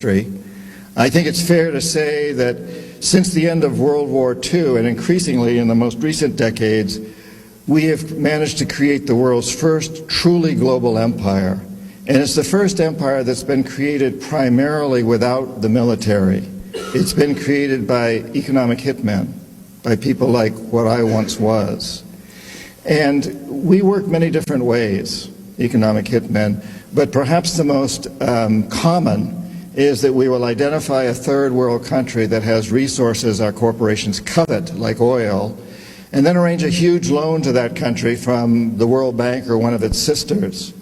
history. I think it's fair to say that since the end of World War II, and increasingly in the most recent decades, we have managed to create the world's first truly global empire. And it's the first empire that's been created primarily without the military. It's been created by economic hitmen, by people like what I once was. And we work many different ways, economic hitmen, but perhaps the most common is that we will identify a third world country that has resources our corporations covet, like oil, and then arrange a huge loan to that country from the World Bank or one of its sisters.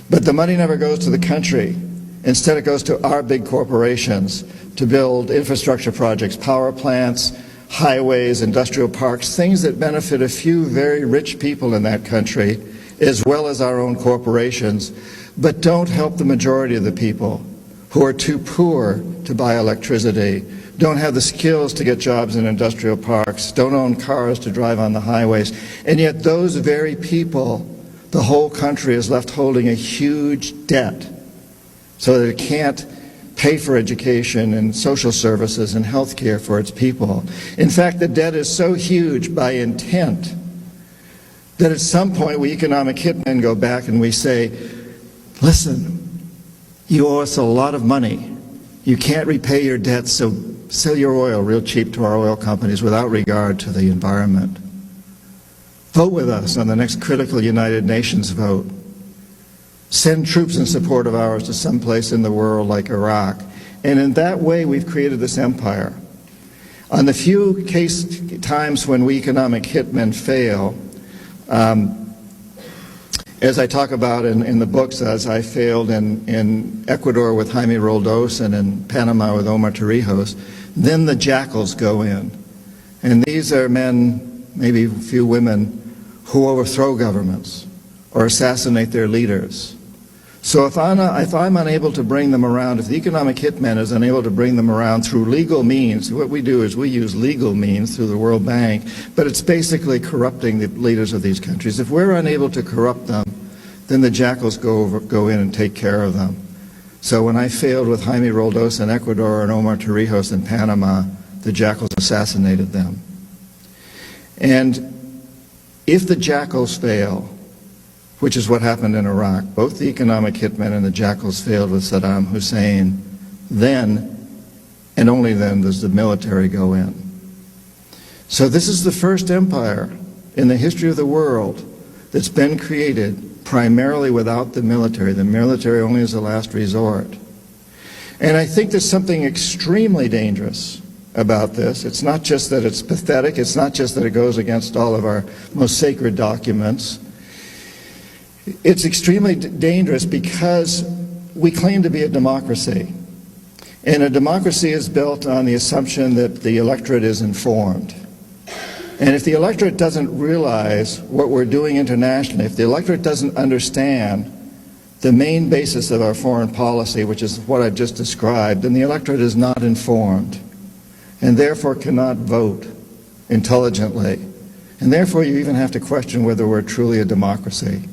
But the money never goes to the country. Instead, it goes to our big corporations to build infrastructure projects, power plants, highways, industrial parks, things that benefit a few very rich people in that country, as well as our own corporations, but don't help the majority of the people who are too poor to buy electricity, don't have the skills to get jobs in industrial parks, don't own cars to drive on the highways. And yet those very people, the whole country is left holding a huge debt so that it can't pay for education and social services and health care for its people. In fact, the debt is so huge by intent that at some point we economic hitmen go back and we say, listen, you owe us a lot of money. You can't repay your debts, so sell your oil real cheap to our oil companies without regard to the environment. Vote with us on the next critical United Nations vote. Send troops in support of ours to some place in the world like Iraq. And in that way, we've created this empire. On the few times when we economic hitmen fail, as I talk about in the books, as I failed in Ecuador with Jaime Roldos and in Panama with Omar Torrijos, then the jackals go in. And these are men, maybe a few women, who overthrow governments or assassinate their leaders. So if I'm unable to bring them around, if the economic hitman is unable to bring them around through legal means, what we do is we use legal means through the World Bank, but it's basically corrupting the leaders of these countries. If we're unable to corrupt them, then the jackals go in and take care of them. So when I failed with Jaime Roldos in Ecuador and Omar Torrijos in Panama, the jackals assassinated them. And if the jackals fail, which is what happened in Iraq, both the economic hitmen and the jackals failed with Saddam Hussein, then, and only then, does the military go in. So this is the first empire in the history of the world that's been created primarily without the military. The military only as a last resort. And I think there's something extremely dangerous about this. It's not just that it's pathetic, it's not just that it goes against all of our most sacred documents. It's extremely dangerous because we claim to be a democracy. And a democracy is built on the assumption that the electorate is informed. And if the electorate doesn't realize what we're doing internationally, if the electorate doesn't understand the main basis of our foreign policy, which is what I've just described, then the electorate is not informed and therefore cannot vote intelligently. And therefore you even have to question whether we're truly a democracy.